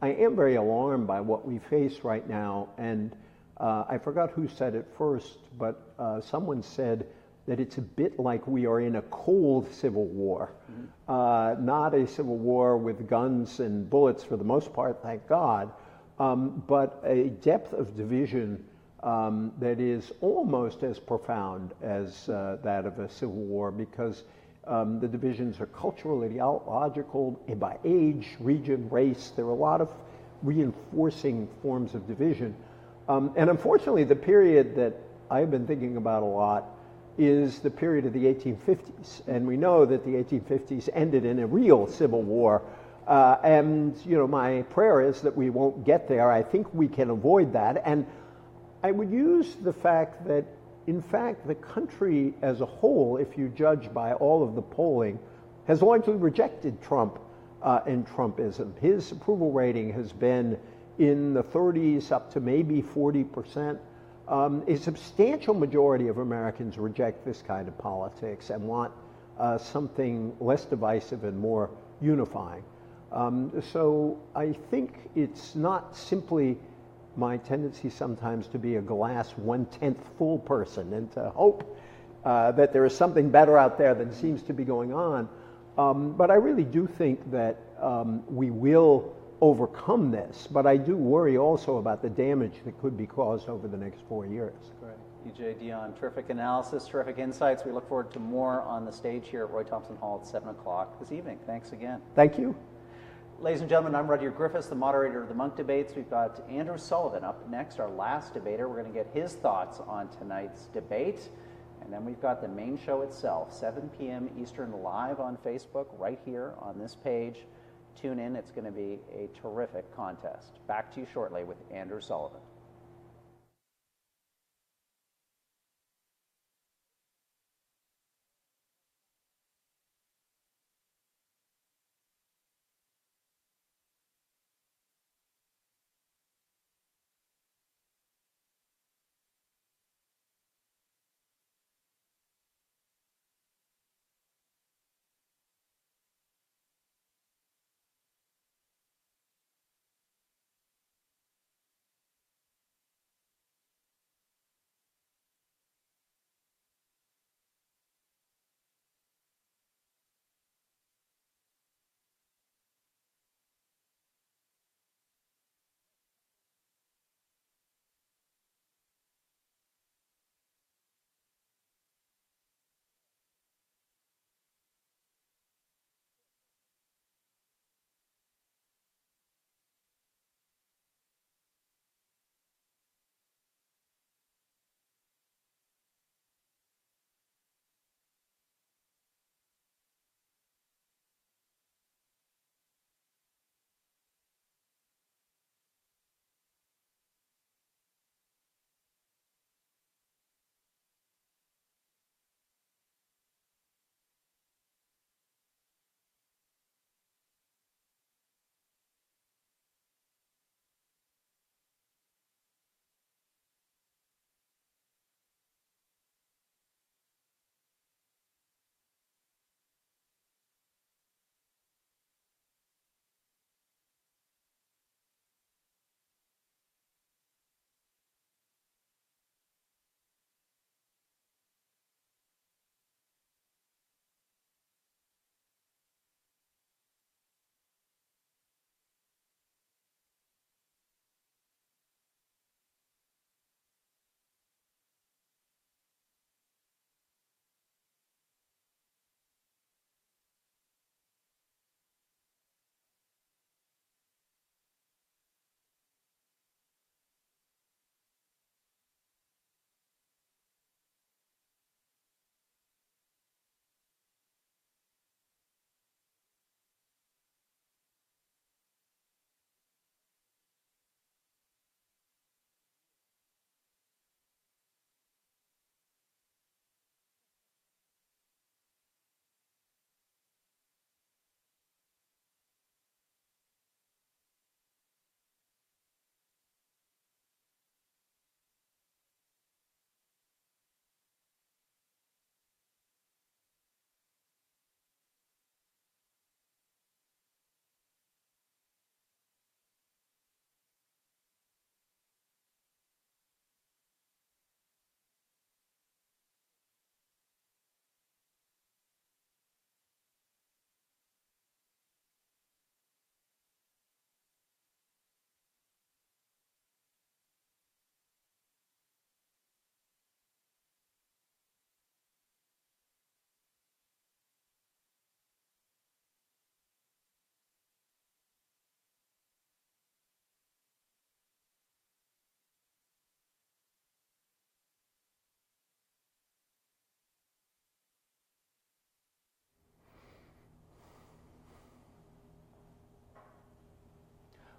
Speaker 4: I am very alarmed by what we face right now, and I forgot who said it first, but someone said that it's a bit like we are in a cold civil war, not a civil war with guns and bullets for the most part, thank God, but a depth of division that is almost as profound as that of a civil war, because the divisions are cultural, ideological, by age, region, race. There are a lot of reinforcing forms of division. And unfortunately, the period that I've been thinking about a lot is the period of the 1850s. And we know that the 1850s ended in a real civil war. And, you know, my prayer is that we won't get there. I think we can avoid that. And I would use the fact that, in fact, the country as a whole, if you judge by all of the polling, has largely rejected Trump and Trumpism. His approval rating has been in the 30s up to maybe 40%. A substantial majority of Americans reject this kind of politics and want something less divisive and more unifying. So I think it's not simply my tendency sometimes to be a glass 1/10 full person and to hope that there is something better out there than seems to be going on. But I really do think that we will overcome this. But I do worry also about the damage that could be caused over the next 4 years.
Speaker 1: Great. EJ, Dionne, terrific analysis, terrific insights. We look forward to more on the stage here at Roy Thompson Hall at 7 o'clock this evening. Thanks again.
Speaker 4: Thank you.
Speaker 1: Ladies and gentlemen, I'm Rudyard Griffiths, the moderator of the Munk Debates. We've got Andrew Sullivan up next, our last debater. We're going to get his thoughts on tonight's debate. And then we've got the main show itself, 7 p.m. Eastern, live on Facebook, right here on this page. Tune in. It's going to be a terrific contest. Back to you shortly with Andrew Sullivan.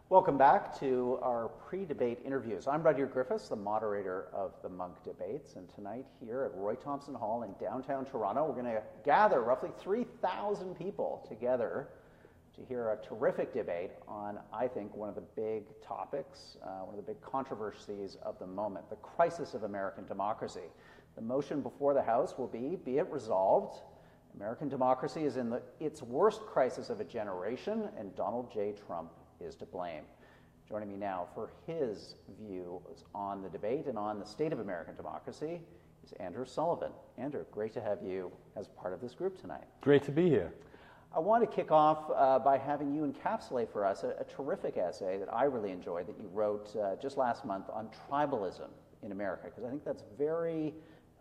Speaker 1: Welcome back to our pre-debate interviews. I'm Rudyard Griffiths, the moderator of the Munk Debates, and tonight here at Roy Thomson Hall in downtown Toronto, we're going to gather roughly 3,000 people together to hear a terrific debate on, I think, one of the big topics, one of the big controversies of the moment, the crisis of American democracy. The motion before the House will be it resolved, American democracy is in its worst crisis of a generation, and Donald J. Trump is to blame. Joining me now for his views on the debate and on the state of American democracy is Andrew Sullivan. Andrew, great to have you as part of this group tonight.
Speaker 5: Great to be here.
Speaker 1: I want to kick off by having you encapsulate for us a terrific essay that I really enjoyed that you wrote just last month on tribalism in America, because I think that's very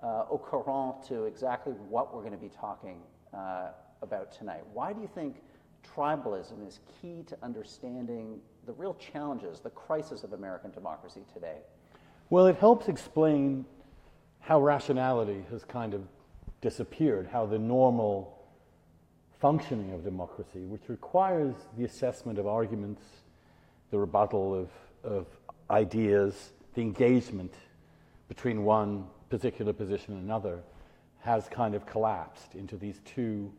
Speaker 1: au courant to exactly what we're going to be talking about tonight. Why do you think tribalism is key to understanding the real challenges, the crisis of American democracy today?
Speaker 5: Well, it helps explain how rationality has kind of disappeared, how the normal functioning of democracy, which requires the assessment of arguments, the rebuttal of ideas, the engagement between one particular position and another, has kind of collapsed into these two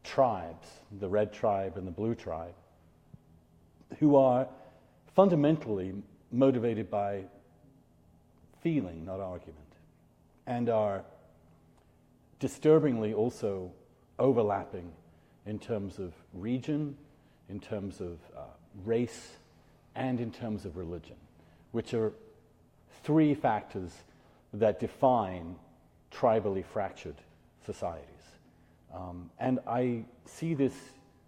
Speaker 5: tribes, the red tribe and the blue tribe, who are fundamentally motivated by feeling, not argument, and are disturbingly also overlapping in terms of region, in terms of race, and in terms of religion, which are three factors that define tribally fractured societies. And I see this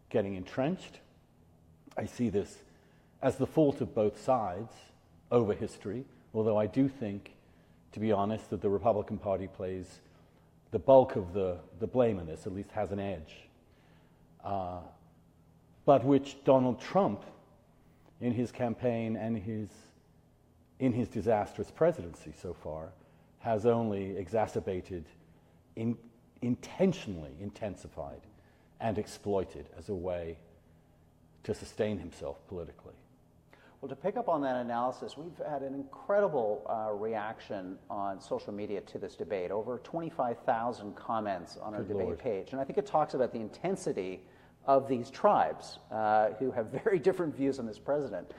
Speaker 5: getting entrenched. I see this as the fault of both sides over history, although I do think, to be honest, that the Republican Party plays the bulk of the blame in this, at least has an edge, but which Donald Trump, in his campaign and in his disastrous presidency so far, has only exacerbated, intentionally intensified and exploited as a way to sustain himself politically.
Speaker 1: Well, to pick up on that analysis, we've had an incredible reaction on social media to this debate, over 25,000 comments on our debate page. And I think it talks about the intensity of these tribes who have very different views on this president.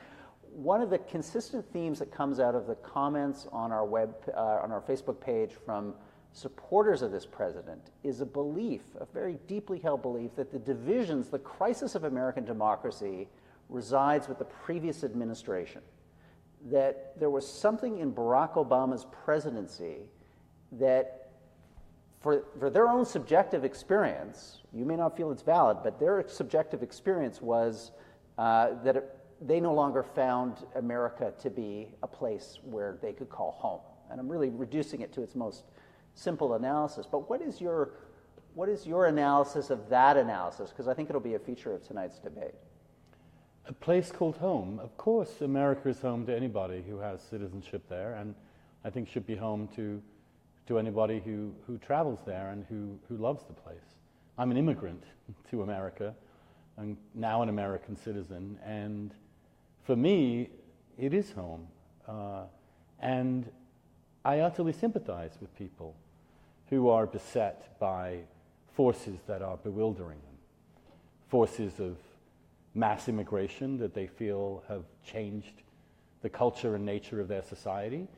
Speaker 1: One of the consistent themes that comes out of the comments on our on our Facebook page from supporters of this president is a belief, a very deeply held belief, that the divisions, the crisis of American democracy resides with the previous administration. That there was something in Barack Obama's presidency that, for their own subjective experience, you may not feel it's valid, but their subjective experience was they no longer found America to be a place where they could call home. And I'm really reducing it to its most simple analysis. But what is your analysis of that analysis? Because I think it'll be a feature of tonight's debate.
Speaker 5: A place called home. Of course, America is home to anybody who has citizenship there, and I think should be home to anybody who travels there and who loves the place. I'm an immigrant to America. I'm now an American citizen, and for me, it is home. And I utterly sympathize with people who are beset by forces that are bewildering them, forces of mass immigration that they feel have changed the culture and nature of their society,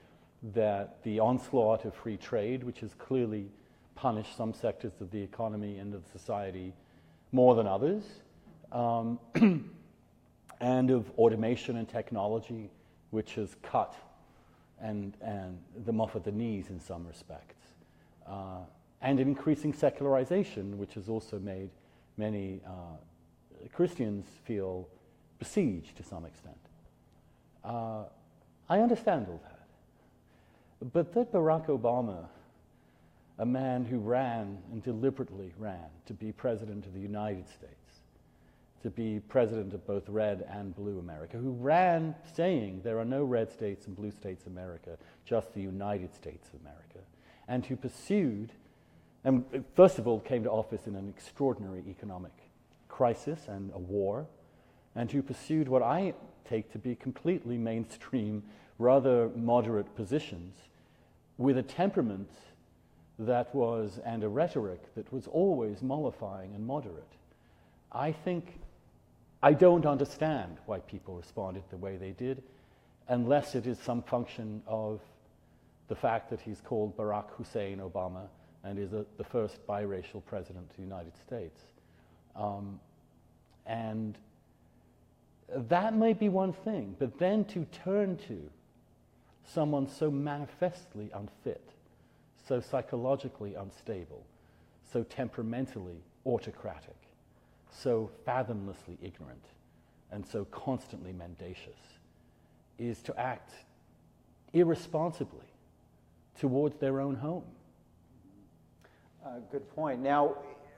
Speaker 5: that the onslaught of free trade, which has clearly punished some sectors of the economy and of society more than others, and of automation and technology, which has cut and them off at the knees in some respects, and increasing secularization, which has also made many Christians feel besieged to some extent. I understand all that. But that Barack Obama, a man who ran and deliberately ran to be president of the United States, to be president of both red and blue America, who ran saying there are no red states and blue states in America, just the United States of America, and who pursued, and first of all came to office in an extraordinary economic crisis and a war, and who pursued what I take to be completely mainstream, rather moderate positions with a temperament that was, and a rhetoric that was always mollifying and moderate. I don't understand why people responded the way they did, unless it is some function of the fact that he's called Barack Hussein Obama and is the first biracial president of the United States. And that may be one thing, but then to turn to someone so manifestly unfit, so psychologically unstable, so temperamentally autocratic, so fathomlessly ignorant, and so constantly mendacious, is to act irresponsibly towards their own home.
Speaker 1: Good point. Now,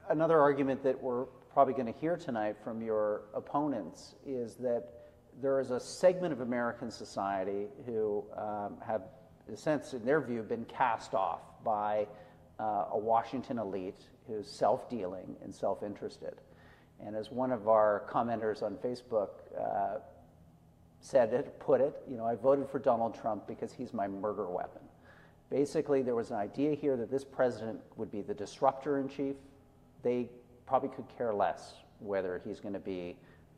Speaker 1: another argument that we're probably going to hear tonight from your opponents is that there is a segment of American society who have, in a sense, in their view, been cast off by a Washington elite who's self-dealing and self-interested. And as one of our commenters on Facebook put it, I voted for Donald Trump because he's my murder weapon. Basically, there was an idea here that this president would be the disruptor in chief. They probably could care less whether he's going to be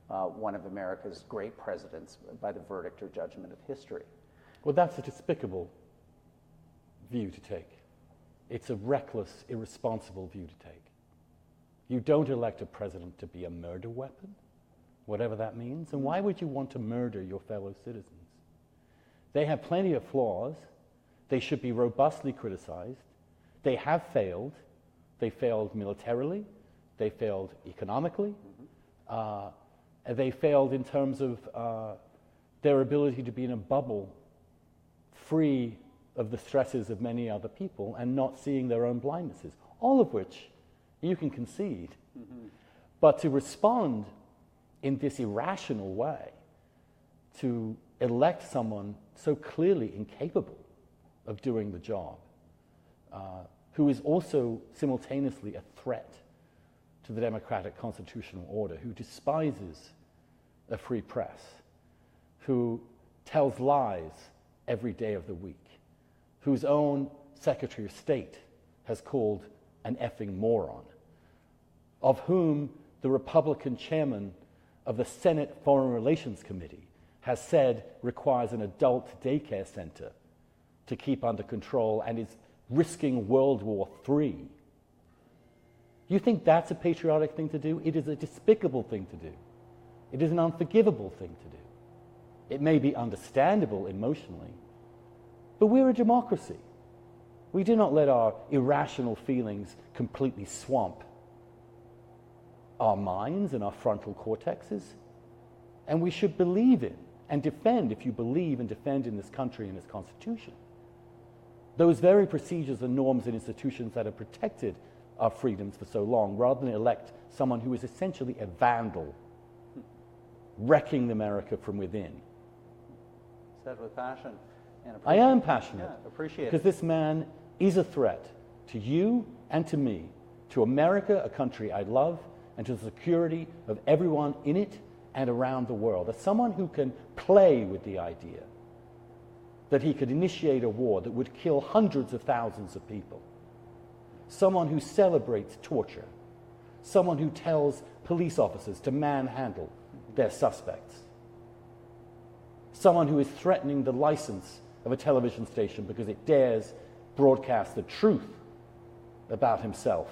Speaker 1: one of America's great presidents by the verdict or judgment of history.
Speaker 5: Well, that's a despicable view to take. It's a reckless, irresponsible view to take. You don't elect a president to be a murder weapon, whatever that means. And why would you want to murder your fellow citizens? They have plenty of flaws. They should be robustly criticized. They have failed. They failed militarily. They failed economically. They failed in terms of their ability to be in a bubble free of the stresses of many other people and not seeing their own blindnesses, all of which you can concede. But to respond in this irrational way, to elect someone so clearly incapable of doing the job, who is also simultaneously a threat to the democratic constitutional order, who despises a free press, who tells lies every day of the week, whose own Secretary of State has called an effing moron, of whom the Republican chairman of the Senate Foreign Relations Committee has said requires an adult daycare center to keep under control and is risking World War III. You think that's a patriotic thing to do? It is a despicable thing to do. It is an unforgivable thing to do. It may be understandable emotionally, but we're a democracy. We do not let our irrational feelings completely swamp our minds and our frontal cortexes. And we should believe in and defend, if you believe and defend in this country and its Constitution, those very procedures and norms and institutions that have protected our freedoms for so long, rather than elect someone who is essentially a vandal, wrecking America from within.
Speaker 1: Said with passion. And
Speaker 5: I am passionate.
Speaker 1: Yeah, appreciate it.
Speaker 5: Because this man is a threat to you and to me, to America, a country I love, and to the security of everyone in it and around the world. As someone who can play with the idea that he could initiate a war that would kill hundreds of thousands of people, someone who celebrates torture, someone who tells police officers to manhandle their suspects, someone who is threatening the license of a television station because it dares broadcast the truth about himself.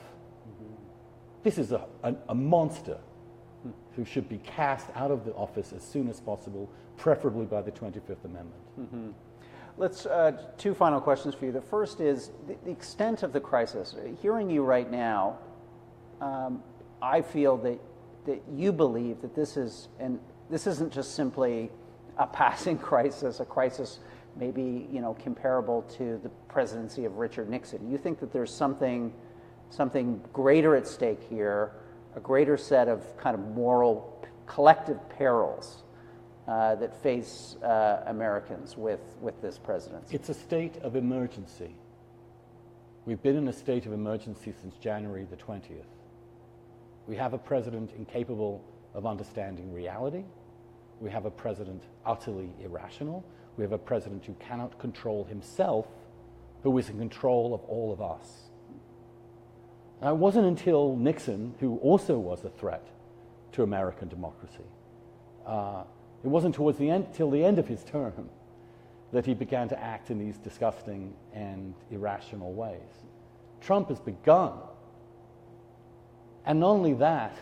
Speaker 5: This is a monster who should be cast out of the office as soon as possible, preferably by the 25th Amendment.
Speaker 1: Let's, two final questions for you. The first is the extent of the crisis. Hearing you right now, I feel that you believe that this isn't just simply a passing crisis, a crisis maybe comparable to the presidency of Richard Nixon. You think that there's something greater at stake here, a greater set of kind of moral collective perils that face Americans with this presidency.
Speaker 5: It's a state of emergency. We've been in a state of emergency since January the 20th. We have a president incapable of understanding reality, We have a president utterly irrational. We have a president who cannot control himself, who is in control of all of us. Now, it wasn't until Nixon, who also was a threat to American democracy, it wasn't till the end of his term that he began to act in these disgusting and irrational ways. Trump has begun. And not only that,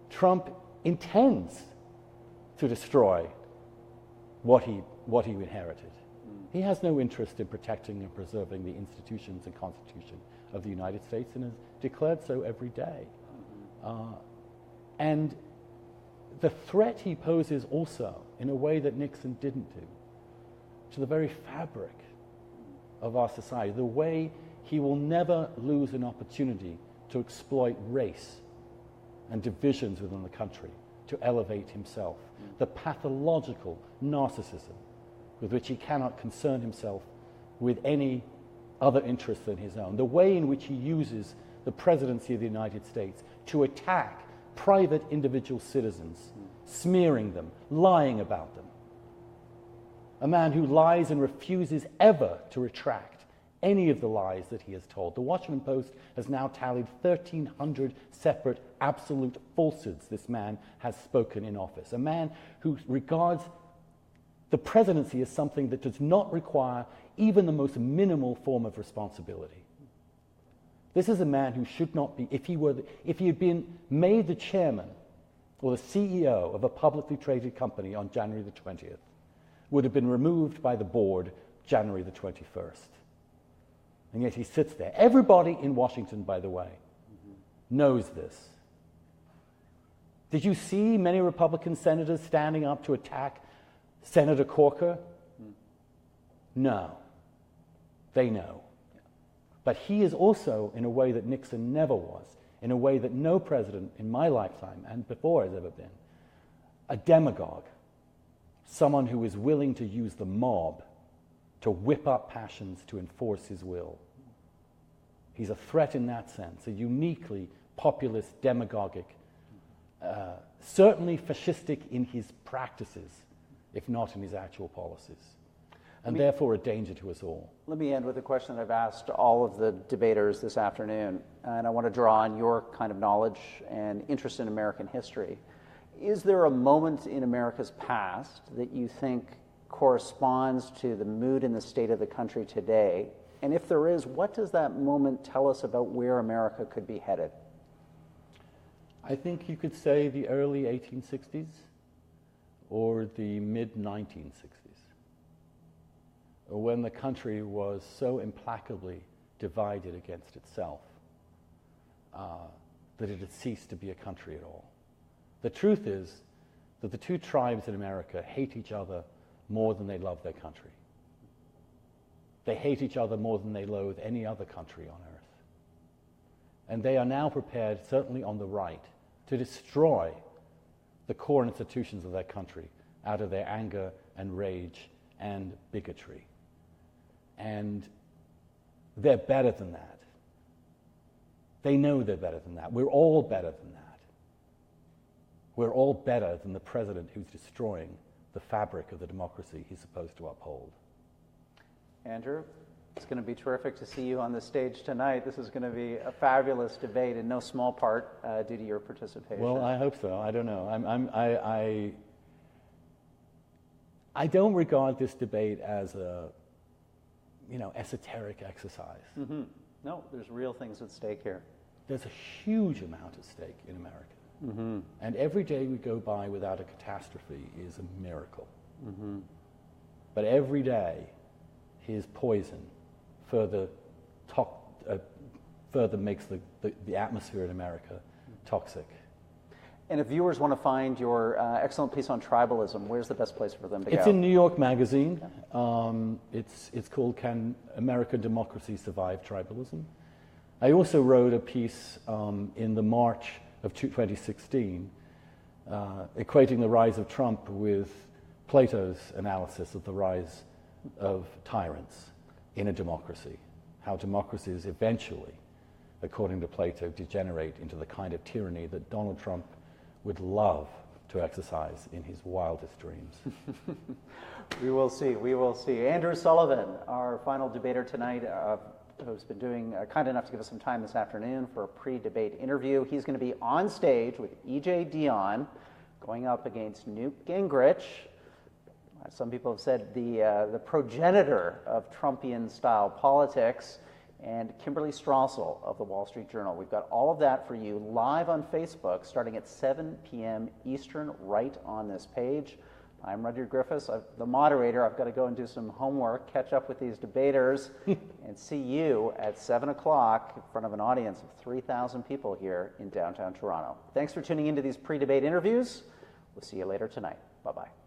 Speaker 5: Trump intends to destroy what he inherited. He has no interest in protecting and preserving the institutions and Constitution of the United States, and has declared so every day. And the threat he poses also, in a way that Nixon didn't do, to the very fabric of our society, the way he will never lose an opportunity to exploit race and divisions within the country to elevate himself, the pathological narcissism with which he cannot concern himself with any other interest than his own, the way in which he uses the presidency of the United States to attack private individual citizens, smearing them, lying about them. A man who lies and refuses ever to retract any of the lies that he has told. The Washington Post has now tallied 1,300 separate absolute falsehoods this man has spoken in office. A man who regards the presidency as something that does not require even the most minimal form of responsibility. This is a man who should not be, if he had been made the chairman or the CEO of a publicly traded company on January the 20th, would have been removed by the board January the 21st. And yet he sits there. Everybody in Washington, by the way, knows this. Did you see many Republican senators standing up to attack Senator Corker? No. They know. But he is also, in a way that Nixon never was, in a way that no president in my lifetime and before has ever been, a demagogue, someone who is willing to use the mob to whip up passions to enforce his will. He's a threat in that sense, a uniquely populist, demagogic, certainly fascistic in his practices, if not in his actual policies, and therefore a danger to us all.
Speaker 1: Let me end with a question that I've asked all of the debaters this afternoon, and I want to draw on your kind of knowledge and interest in American history. Is there a moment in America's past that you think corresponds to the mood and the state of the country today? And if there is, what does that moment tell us about where America could be headed?
Speaker 5: I think you could say the early 1860s or the mid-1960s, when the country was so implacably divided against itself that it had ceased to be a country at all. The truth is that the two tribes in America hate each other more than they love their country. They hate each other more than they loathe any other country on earth. And they are now prepared, certainly on the right, to destroy the core institutions of their country out of their anger and rage and bigotry. And they're better than that. They know they're better than that. We're all better than that. We're all better than the president who's destroying the fabric of the democracy he's supposed to uphold.
Speaker 1: Andrew, it's going to be terrific to see you on the stage tonight. This is going to be a fabulous debate, in no small part due to your participation.
Speaker 5: Well, I hope so. I don't know. I don't regard this debate as a, esoteric exercise.
Speaker 1: Mm-hmm. No, there's real things at stake here.
Speaker 5: There's a huge amount at stake in America. Mm-hmm. And every day we go by without a catastrophe is a miracle. Mm-hmm. But every day, his poison further makes the atmosphere in America toxic.
Speaker 1: And if viewers want to find your excellent piece on tribalism, where's the best place for them to go?
Speaker 5: It's in New York Magazine. It's called "Can American Democracy Survive Tribalism?" I also wrote a piece in the March of 2016, equating the rise of Trump with Plato's analysis of the rise of tyrants in a democracy, how democracies eventually, according to Plato, degenerate into the kind of tyranny that Donald Trump would love to exercise in his wildest dreams.
Speaker 1: We will see. We will see. Andrew Sullivan, our final debater tonight, who's been doing kind enough to give us some time this afternoon for a pre-debate interview. He's going to be on stage with E.J. Dionne, going up against Newt Gingrich. Some people have said the progenitor of Trumpian-style politics, and Kimberley Strassel of the Wall Street Journal. We've got all of that for you live on Facebook starting at 7 p.m. Eastern, right on this page. I'm Rudyard Griffiths, the moderator. I've got to go and do some homework, catch up with these debaters, and see you at 7 o'clock in front of an audience of 3,000 people here in downtown Toronto. Thanks for tuning into these pre-debate interviews. We'll see you later tonight. Bye-bye.